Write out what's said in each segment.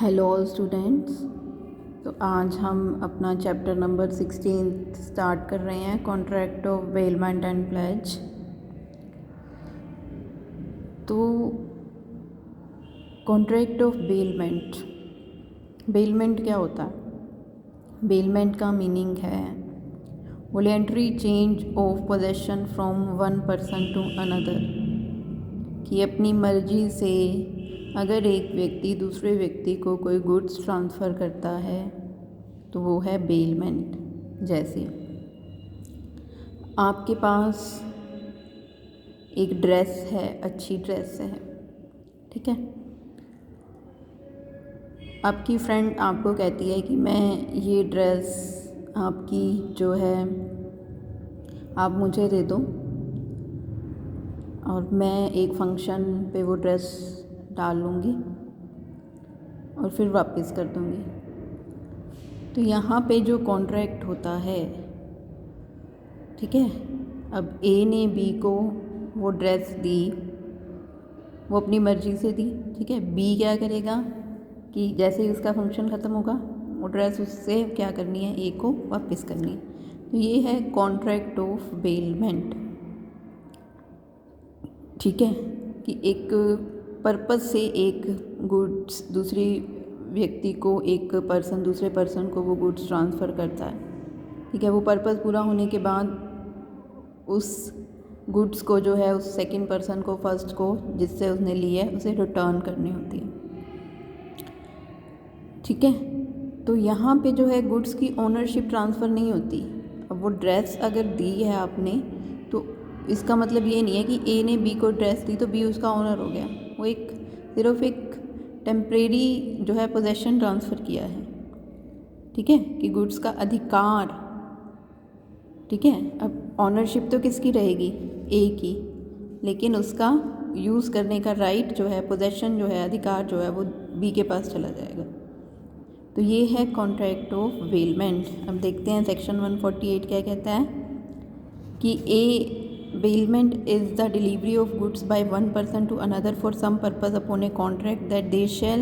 Hello students. तो आज हम अपना चैप्टर नंबर 16 स्टार्ट कर रहे हैं, contract of bailment and pledge. तो कॉन्ट्रैक्ट ऑफ बेलमेंट क्या होता है? बेलमेंट का मीनिंग है voluntary change of possession from one person to another, कि अपनी मर्जी से अगर एक व्यक्ति दूसरे व्यक्ति को कोई गुड्स ट्रांसफ़र करता है तो वो है बेलमेंट। जैसे आपके पास एक ड्रेस है, अच्छी ड्रेस है, ठीक है। आपकी फ्रेंड आपको कहती है कि मैं ये ड्रेस आपकी जो है आप मुझे दे दो और मैं एक फंक्शन पे वो ड्रेस डाल लूँगी और फिर वापस कर दूँगी। तो यहाँ पे जो कॉन्ट्रैक्ट होता है, ठीक है, अब ए ने बी को वो ड्रेस दी, वो अपनी मर्ज़ी से दी, ठीक है। बी क्या करेगा कि जैसे ही उसका फंक्शन ख़त्म होगा वो ड्रेस उससे क्या करनी है, ए को वापस करनी है। तो ये है कॉन्ट्रैक्ट ऑफ बेलमेंट, ठीक है, कि एक पर्पस से एक गुड्स दूसरी व्यक्ति को, एक पर्सन दूसरे पर्सन को वो गुड्स ट्रांसफ़र करता है, ठीक है। वो पर्पस पूरा होने के बाद उस गुड्स को जो है उस सेकंड पर्सन को, फर्स्ट को जिससे उसने ली है, उसे रिटर्न करनी होती है, ठीक है। तो यहाँ पे जो है गुड्स की ओनरशिप ट्रांसफ़र नहीं होती। अब वो ड्रेस अगर दी है आपने तो इसका मतलब ये नहीं है कि ए ने बी को ड्रेस दी तो बी उसका ओनर हो गया। वो एक सिर्फ एक टेम्परेरी जो है पोजेशन ट्रांसफ़र किया है, ठीक है, कि गुड्स का अधिकार, ठीक है। अब ऑनरशिप तो किसकी रहेगी, ए की, लेकिन उसका यूज़ करने का राइट जो है, पोजेशन जो है, अधिकार जो है वो बी के पास चला जाएगा। तो ये है कॉन्ट्रैक्ट ऑफ बेलमेंट। अब देखते हैं सेक्शन 148 क्या कहता है कि a bailment is the delivery of goods by one person to another for some purpose upon a contract that they shall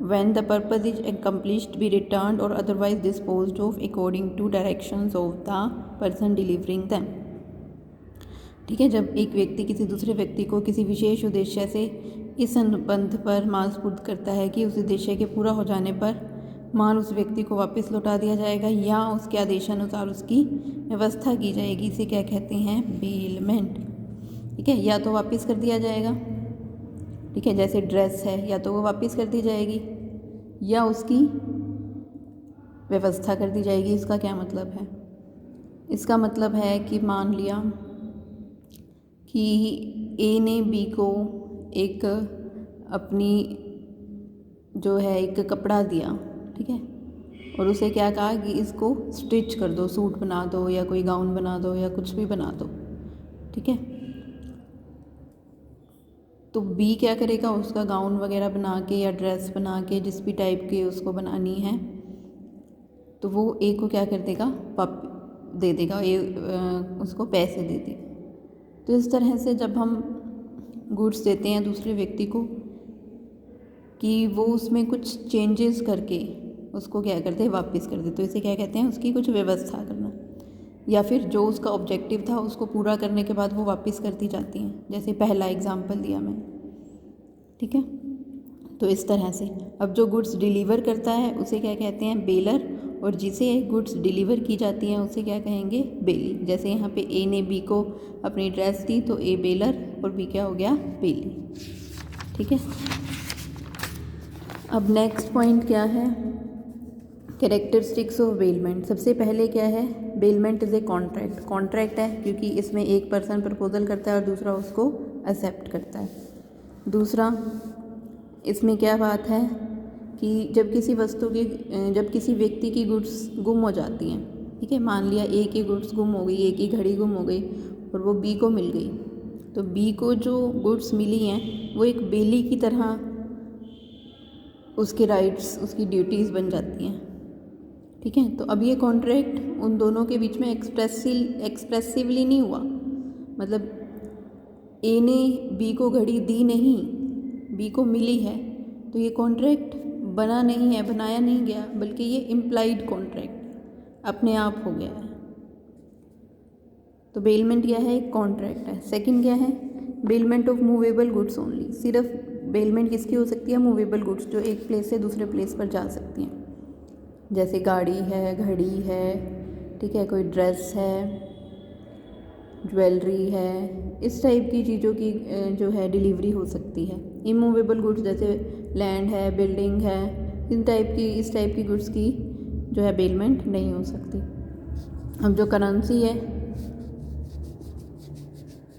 when the purpose is accomplished be returned or otherwise disposed of according to directions of the person delivering them, ठीक है। जब एक व्यक्ति किसी दूसरे व्यक्ति को किसी विशेष उद्देश्य से इस संबंध पर माल सुपुर्द करता है कि उस उद्देश्य के पूरा हो जाने पर माल उस व्यक्ति को वापस लौटा दिया जाएगा या उसके आदेशानुसार उसकी व्यवस्था की जाएगी, इसे क्या कहते हैं, बेलमेंट, ठीक है। या तो वापस कर दिया जाएगा, ठीक है, जैसे ड्रेस है, या तो वो वापस कर दी जाएगी या उसकी व्यवस्था कर दी जाएगी। इसका क्या मतलब है? इसका मतलब है कि मान लिया कि ए ने बी को एक अपनी जो है एक कपड़ा दिया, ठीक है, और उसे क्या कहा कि इसको स्टिच कर दो, सूट बना दो या कोई गाउन बना दो या कुछ भी बना दो, ठीक है। तो बी क्या करेगा, उसका गाउन वगैरह बना के या ड्रेस बना के जिस भी टाइप की उसको बनानी है तो वो ए को क्या कर देगा, दे देगा, ए उसको पैसे दे देगा। तो इस तरह से जब हम गुड्स देते हैं दूसरे व्यक्ति को कि वो उसमें कुछ चेंजेस करके उसको क्या करते हैं, वापस कर दे, तो इसे क्या कहते हैं, उसकी कुछ व्यवस्था करना, या फिर जो उसका ऑब्जेक्टिव था उसको पूरा करने के बाद वो वापस कर दी जाती हैं, जैसे पहला एग्जाम्पल दिया मैंने, ठीक है। तो इस तरह से अब जो गुड्स डिलीवर करता है उसे क्या कहते हैं, बेलर, और जिसे गुड्स डिलीवर की जाती हैं उसे क्या कहेंगे, बेली। जैसे यहाँ पे ए ने बी को अपनी ड्रेस दी तो ए बेलर और बी क्या हो गया, बेली, ठीक है। अब नेक्स्ट पॉइंट क्या है, कैरेक्टरिस्टिक्स ऑफ बेलमेंट। सबसे पहले क्या है, bailment is a contract. Contract है क्योंकि इसमें एक पर्सन प्रपोजल करता है और दूसरा उसको एक्सेप्ट करता है। दूसरा, इसमें क्या बात है कि जब किसी व्यक्ति की गुड्स गुम हो जाती हैं, ठीक है, मान लिया ए की गुड्स गुम हो गई, ए की घड़ी गुम हो गई और वो बी को मिल गई, तो बी को जो गुड्स मिली हैं वो एक बेली की तरह उसके राइट्स, उसकी ड्यूटीज़ बन जाती हैं, ठीक है। तो अब ये कॉन्ट्रैक्ट उन दोनों के बीच में एक्सप्रेसिवली नहीं हुआ, मतलब ए ने बी को घड़ी दी नहीं, बी को मिली है, तो ये कॉन्ट्रैक्ट बना नहीं है, बनाया नहीं गया, बल्कि ये इम्प्लाइड कॉन्ट्रैक्ट अपने आप हो गया है। तो बेलमेंट क्या है? एक कॉन्ट्रैक्ट है। सेकंड क्या है? Bailment of movable goods only. सिर्फ बेलमेंट किसकी हो सकती है? मूवेबल गुड्स, जो एक प्लेस से दूसरे प्लेस पर जा सकती हैं, जैसे गाड़ी है, घड़ी है, ठीक है, कोई ड्रेस है, ज्वेलरी है, इस टाइप की चीज़ों की जो है डिलीवरी हो सकती है। इमूवेबल गुड्स जैसे लैंड है, बिल्डिंग है, इस टाइप की गुड्स की जो है बेलमेंट नहीं हो सकती। अब जो करेंसी है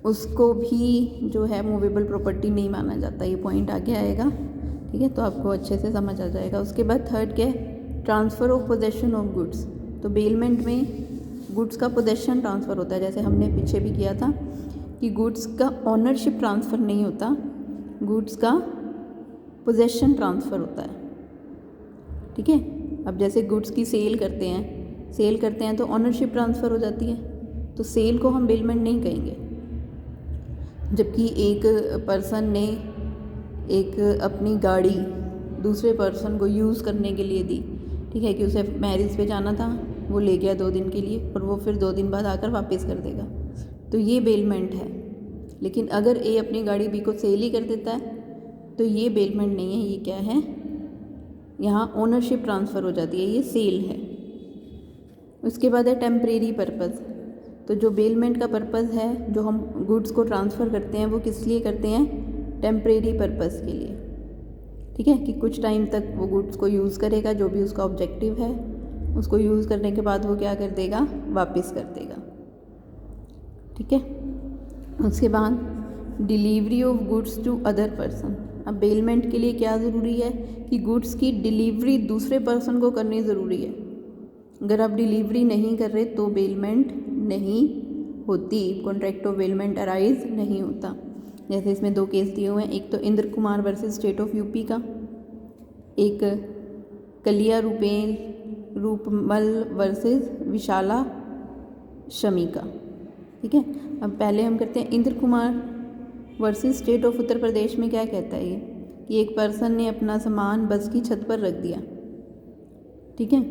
उसको भी जो है मूवेबल प्रॉपर्टी नहीं माना जाता, ये पॉइंट आगे आएगा, ठीक है, तो आपको अच्छे से समझ आ जाएगा। उसके बाद थर्ड क्या है? Transfer of possession of goods. तो बेलमेंट में गुड्स का पोजेशन ट्रांसफ़र होता है, जैसे हमने पीछे भी किया था कि गुड्स का ऑनरशिप ट्रांसफ़र नहीं होता, गुड्स का पोजेशन ट्रांसफ़र होता है, ठीक है। अब जैसे गुड्स की सेल करते हैं तो ऑनरशिप ट्रांसफ़र हो जाती है, तो सेल को हम बेलमेंट नहीं कहेंगे। जबकि एक पर्सन ने एक अपनी गाड़ी दूसरे पर्सन को यूज़ करने के लिए दी, ठीक है, कि उसे मैरिज पे जाना था, वो ले गया 2 दिन के लिए और वो फिर 2 दिन बाद आकर वापस कर देगा, तो ये बेलमेंट है। लेकिन अगर ए अपनी गाड़ी बी को सेल ही कर देता है तो ये बेलमेंट नहीं है, ये क्या है? यहाँ ओनरशिप ट्रांसफ़र हो जाती है, ये सेल है। उसके बाद है टेम्परेरी पर्पज़। तो जो बेलमेंट का पर्पज़ है, जो हम गुड्स को ट्रांसफ़र करते हैं, वो किस लिए करते हैं? टेम्परेरी पर्पज़ के लिए, ठीक है, कि कुछ टाइम तक वो गुड्स को यूज़ करेगा, जो भी उसका ऑब्जेक्टिव है, उसको यूज़ करने के बाद वो क्या कर देगा? वापस कर देगा, ठीक है। उसके बाद delivery of goods to other person. अब बेलमेंट के लिए क्या ज़रूरी है? कि गुड्स की डिलीवरी दूसरे पर्सन को करनी ज़रूरी है। अगर आप डिलीवरी नहीं कर रहे तो बेलमेंट नहीं होती, कॉन्ट्रैक्ट ऑफ बेलमेंट अराइज नहीं होता। जैसे इसमें 2 केस दिए हुए हैं, एक तो Indra Kumar versus state of UP का, एक कलिया रूपमल वर्सेस विशाला शमी का, ठीक है। अब पहले हम करते हैं Indra Kumar versus state of Uttar Pradesh में क्या कहता है ये, कि एक पर्सन ने अपना सामान बस की छत पर रख दिया, ठीक है,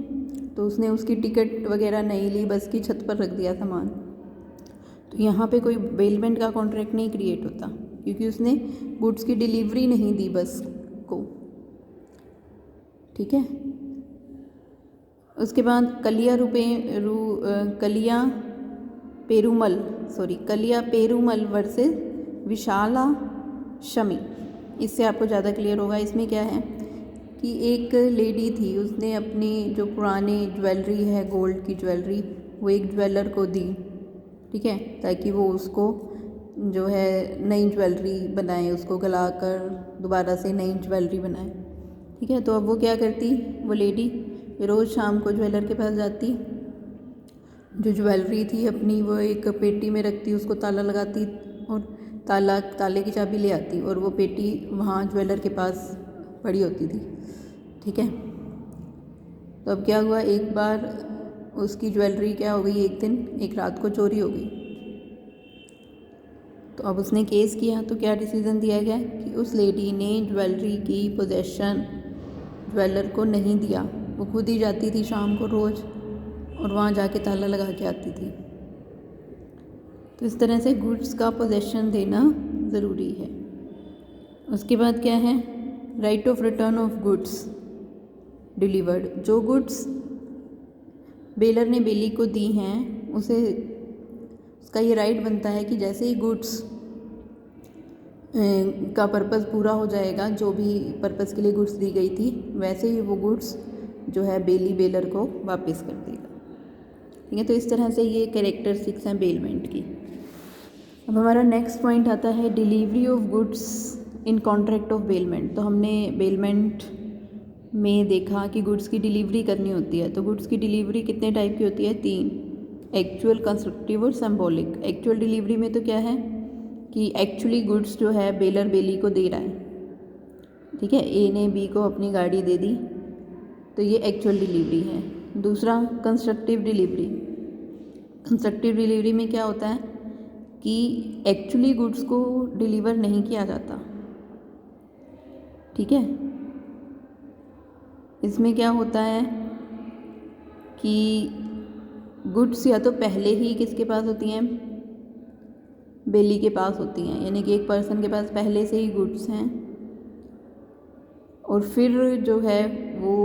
तो उसने उसकी टिकट वगैरह नहीं ली, बस की छत पर रख दिया सामान, तो यहाँ पे कोई बेलमेंट का कॉन्ट्रैक्ट नहीं क्रिएट होता, क्योंकि उसने गुड्स की डिलीवरी नहीं दी बस को, ठीक है। उसके बाद कलिया पेरूमल वर्सेस विशाला शमी। इससे आपको ज़्यादा क्लियर होगा। इसमें क्या है कि एक लेडी थी, उसने अपनी जो पुरानी ज्वेलरी है, गोल्ड की ज्वेलरी, वो एक ज्वेलर को दी, ठीक है, ताकि वो उसको जो है नई ज्वेलरी बनाए, उसको गलाकर दोबारा से नई ज्वेलरी बनाए, ठीक है। तो अब वो क्या करती, वो लेडी रोज़ शाम को ज्वेलर के पास जाती, जो ज्वेलरी थी अपनी वो एक पेटी में रखती, उसको ताला लगाती और ताले की चाबी ले आती, और वो पेटी वहाँ ज्वेलर के पास पड़ी होती थी, ठीक है। तो अब क्या हुआ, एक बार उसकी ज्वेलरी क्या हो गई, एक रात को चोरी हो गई। तो अब उसने केस किया, तो क्या डिसीज़न दिया गया कि उस लेडी ने ज्वेलरी की पोजेशन ज्वेलर को नहीं दिया, वो खुद ही जाती थी शाम को रोज़ और वहाँ जाके ताला लगा के आती थी। तो इस तरह से गुड्स का पोजेशन देना ज़रूरी है। उसके बाद क्या है, right of return of goods delivered. जो गुड्स बेलर ने बेली को दी हैं, उसका ये राइट बनता है कि जैसे ही गुड्स का पर्पज़ पूरा हो जाएगा, जो भी पर्पज़ के लिए गुड्स दी गई थी, वैसे ही वो गुड्स जो है बेलर को वापस कर देगा, ठीक है। तो इस तरह से ये कैरेक्टरिस्टिक्स हैं बेलमेंट की। अब हमारा नेक्स्ट पॉइंट आता है delivery of goods in contract of bailment. तो हमने बेलमेंट में देखा कि गुड्स की डिलीवरी करनी होती है। तो गुड्स की डिलीवरी कितने टाइप की होती है? 3, एक्चुअल, कंस्ट्रक्टिव और सिंबॉलिक। एक्चुअल डिलीवरी में तो क्या है कि एक्चुअली गुड्स जो है बेलर बेली को दे रहा है, ठीक है, ए ने बी को अपनी गाड़ी दे दी, तो ये एक्चुअल डिलीवरी है। दूसरा कंस्ट्रक्टिव डिलीवरी। कंस्ट्रक्टिव डिलीवरी में क्या होता है कि एक्चुअली गुड्स को डिलीवर नहीं किया जाता, ठीक है, इसमें क्या होता है कि गुड्स या तो पहले ही किसके पास होती हैं, बेली के पास होती हैं, यानी कि एक पर्सन के पास पहले से ही गुड्स हैं और फिर जो है वो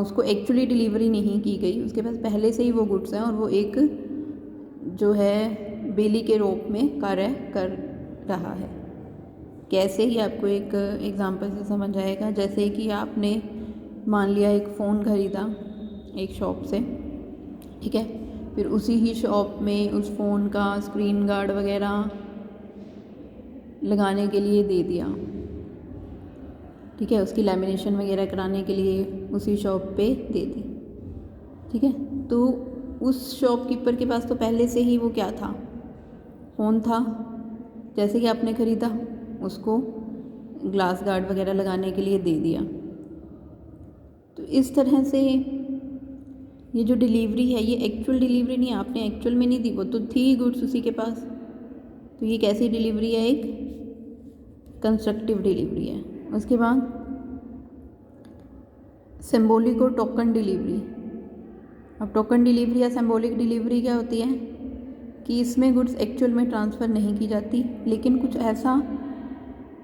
उसको एक्चुअली डिलीवरी नहीं की गई, उसके पास पहले से ही वो गुड्स हैं और वो एक जो है बेली के रूप में कार्य कर रहा है। कैसे ही आपको एक एग्जांपल से समझ आएगा। जैसे कि आपने मान लिया एक फ़ोन ख़रीदा एक शॉप से, ठीक है, फिर उसी ही शॉप में उस फ़ोन का स्क्रीन गार्ड वगैरह लगाने के लिए दे दिया, ठीक है, उसकी लैमिनेशन वगैरह कराने के लिए उसी शॉप पे दे दी, ठीक है। तो उस शॉपकीपर के पास तो पहले से ही वो क्या था, फ़ोन था। जैसे कि आपने ख़रीदा, उसको ग्लास गार्ड वगैरह लगाने के लिए दे दिया। तो इस तरह से ये जो डिलीवरी है ये एक्चुअल डिलीवरी नहीं है, आपने एक्चुअल में नहीं दी, वो तो थी गुड्स उसी के पास। तो ये कैसी डिलीवरी है, एक कंस्ट्रक्टिव डिलीवरी है। उसके बाद सिंबॉलिक और टोकन डिलीवरी। अब टोकन डिलीवरी या सिंबॉलिक डिलीवरी क्या होती है कि इसमें गुड्स एक्चुअल में ट्रांसफ़र नहीं की जाती, लेकिन कुछ ऐसा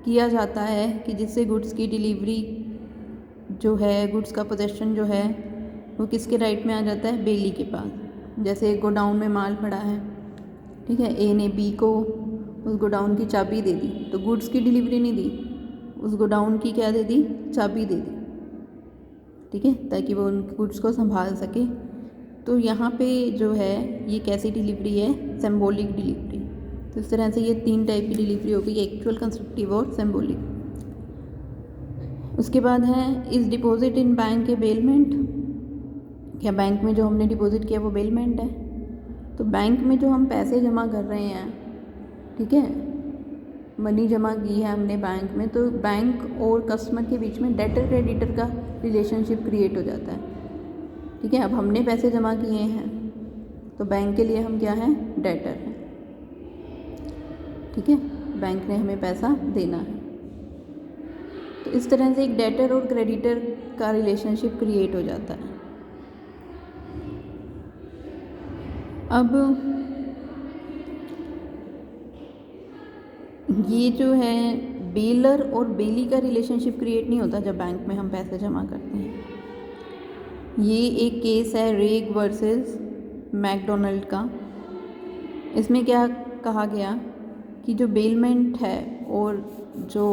किया जाता है कि जिससे गुड्स की डिलीवरी जो है, गुड्स का पोजेशन जो है वो किसके राइट में आ जाता है, बेली के पास। जैसे एक गोडाउन में माल पड़ा है, ठीक है, ए ने बी को उस गोडाउन की चाबी दे दी, तो गुड्स की डिलीवरी नहीं दी, उस गोडाउन की क्या दे दी, चाबी दे दी, ठीक है, ताकि वो उन गुड्स को संभाल सके। तो यहाँ पे जो है ये कैसी डिलीवरी है, सिंबॉलिक डिलीवरी। तो इस तरह से ये 3 टाइप की डिलीवरी होगी, एक्चुअल, कंस्ट्रक्टिव और सिंबॉलिक। उसके बाद है इस deposit in bank A bailment. क्या बैंक में जो हमने डिपॉजिट किया वो बेलमेंट है? तो बैंक में जो हम पैसे जमा कर रहे हैं, ठीक है, मनी जमा की है हमने बैंक में, तो बैंक और कस्टमर के बीच में डेटर क्रेडिटर का रिलेशनशिप क्रिएट हो जाता है, ठीक है। अब हमने पैसे जमा किए हैं तो बैंक के लिए हम क्या हैं, डेटर हैं, ठीक है, बैंक ने हमें पैसा देना है। तो इस तरह से एक डेटर और क्रेडिटर का रिलेशनशिप क्रिएट हो जाता है। अब ये जो है बेलर और बेली का रिलेशनशिप क्रिएट नहीं होता जब बैंक में हम पैसे जमा करते हैं। ये एक केस है रेग वर्सेस मैकडोनल्ड का। इसमें क्या कहा गया कि जो बेलमेंट है और जो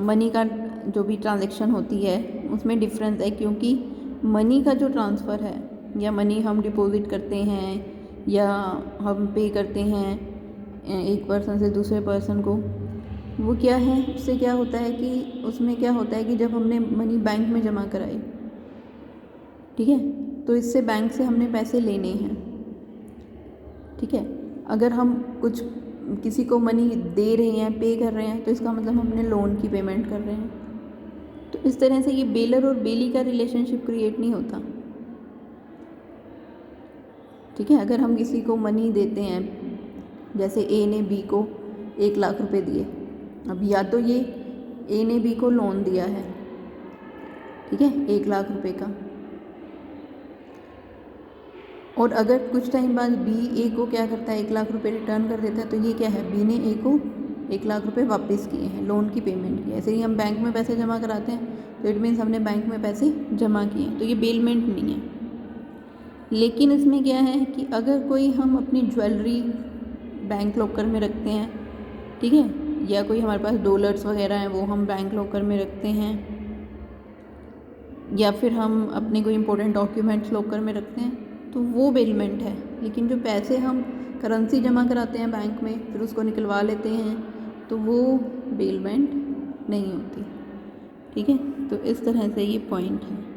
मनी का जो भी ट्रांजैक्शन होती है उसमें डिफरेंस है, क्योंकि मनी का जो ट्रांसफ़र है या मनी हम डिपॉजिट करते हैं या हम पे करते हैं एक पर्सन से दूसरे पर्सन को, वो क्या है, उससे क्या होता है कि उसमें क्या होता है कि जब हमने मनी बैंक में जमा कराई, ठीक है, तो इससे बैंक से हमने पैसे लेने हैं, ठीक है। अगर हम कुछ किसी को मनी दे रहे हैं, पे कर रहे हैं, तो इसका मतलब हमने लोन की पेमेंट कर रहे हैं। तो इस तरह से ये बेलर और बेली का रिलेशनशिप क्रिएट नहीं होता, ठीक है। अगर हम किसी को मनी देते हैं, जैसे ए ने बी को 1 लाख रुपए दिए, अब या तो ये ए ने बी को लोन दिया है, ठीक है, 1 लाख रुपए का, और अगर कुछ टाइम बाद बी ए को क्या करता है, 1 लाख रुपए रिटर्न कर देता है, तो ये क्या है, बी ने ए को 1 लाख रुपए वापस किए हैं, लोन की पेमेंट की। ऐसे ही हम बैंक में पैसे जमा कराते हैं तो इट मीन्स हमने बैंक में पैसे जमा किए, तो ये बेलमेंट नहीं है। लेकिन इसमें क्या है कि अगर कोई हम अपनी ज्वेलरी बैंक लॉकर में रखते हैं, ठीक है, या कोई हमारे पास डॉलर्स वगैरह हैं वो हम बैंक लॉकर में रखते हैं, या फिर हम अपने कोई इंपॉर्टेंट डॉक्यूमेंट्स लॉकर में रखते हैं, तो वो बेलमेंट है। लेकिन जो पैसे हम करेंसी जमा कराते हैं बैंक में फिर उसको निकलवा लेते हैं, तो वो बेलमेंट नहीं होती, ठीक है। तो इस तरह से ये पॉइंट है।